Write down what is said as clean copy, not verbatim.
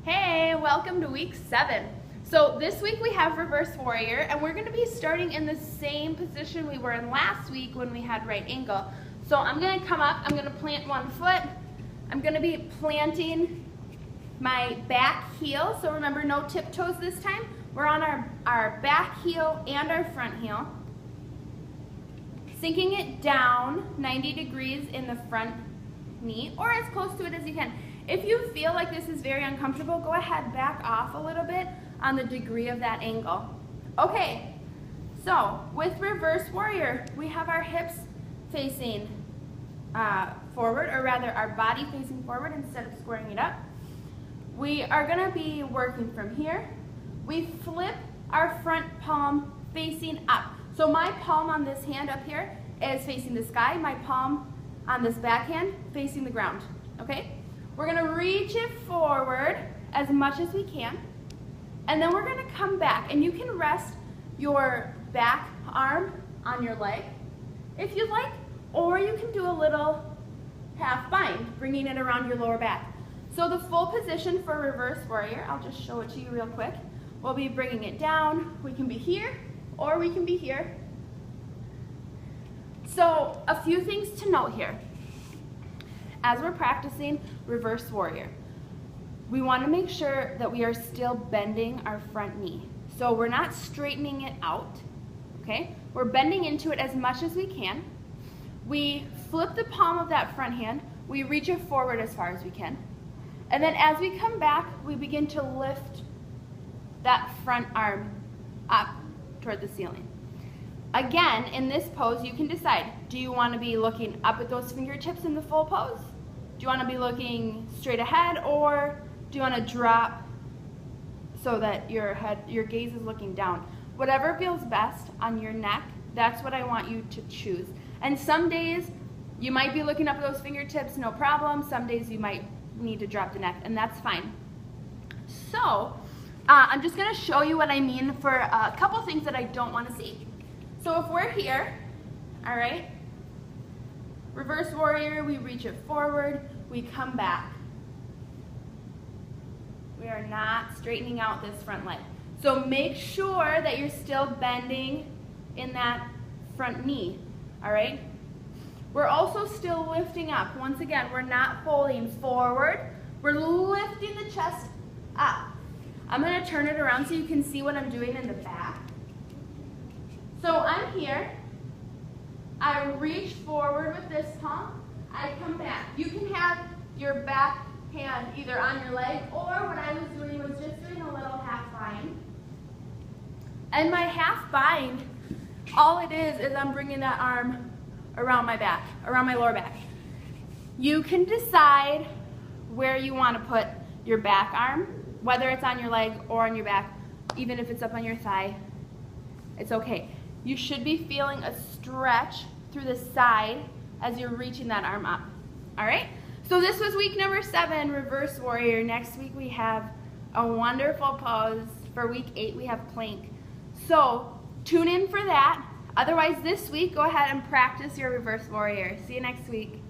Hey, welcome to week 7. So this week we have reverse warrior, and we're going to be starting in the same position we were in last week when we had right angle. So I'm going to come up, I'm going to plant one foot. I'm going to be planting my back heel. So remember, no tiptoes this time. We're on our back heel and our front heel. Sinking it down 90 degrees in the front knee, or as close to it as you can. If you feel like this is very uncomfortable, go ahead, back off a little bit on the degree of that angle. Okay, so with reverse warrior, we have our hips facing forward, or rather our body facing forward instead of squaring it up. We are gonna be working from here. We flip our front palm facing up. So my palm on this hand up here is facing the sky, my palm on this back hand facing the ground, okay? We're gonna reach it forward as much as we can, and then we're gonna come back, and you can rest your back arm on your leg if you'd like, or you can do a little half bind, bringing it around your lower back. So the full position for reverse warrior, I'll just show it to you real quick. We'll be bringing it down. We can be here, or we can be here. So a few things to note here. As we're practicing reverse warrior, we want to make sure that we are still bending our front knee. So we're not straightening it out, okay? We're bending into it as much as we can. We flip the palm of that front hand. We reach it forward as far as we can. And then as we come back, we begin to lift that front arm up toward the ceiling. Again, in this pose, you can decide, do you want to be looking up at those fingertips in the full pose? Do you want to be looking straight ahead, or do you want to drop so that your gaze is looking down? Whatever feels best on your neck, that's what I want you to choose. And some days you might be looking up at those fingertips, no problem. Some days you might need to drop the neck, and that's fine. So I'm just going to show you what I mean for a couple things that I don't want to see. So if we're here, all right, reverse warrior, we reach it forward, we come back. We are not straightening out this front leg. So make sure that you're still bending in that front knee, all right? We're also still lifting up. Once again, we're not folding forward. We're lifting the chest up. I'm gonna turn it around so you can see what I'm doing in the back. So I'm here. I reach forward with this palm, I come back. You can have your back hand either on your leg, or what I was doing was just doing a little half bind. And my half bind, all it is I'm bringing that arm around my back, around my lower back. You can decide where you want to put your back arm, whether it's on your leg or on your back, even if it's up on your thigh, it's okay. You should be feeling a stretch through the side as you're reaching that arm up. All right? So this was week number 7, reverse warrior. Next week we have a wonderful pose. For week 8 we have plank. So tune in for that. Otherwise this week, go ahead and practice your reverse warrior. See you next week.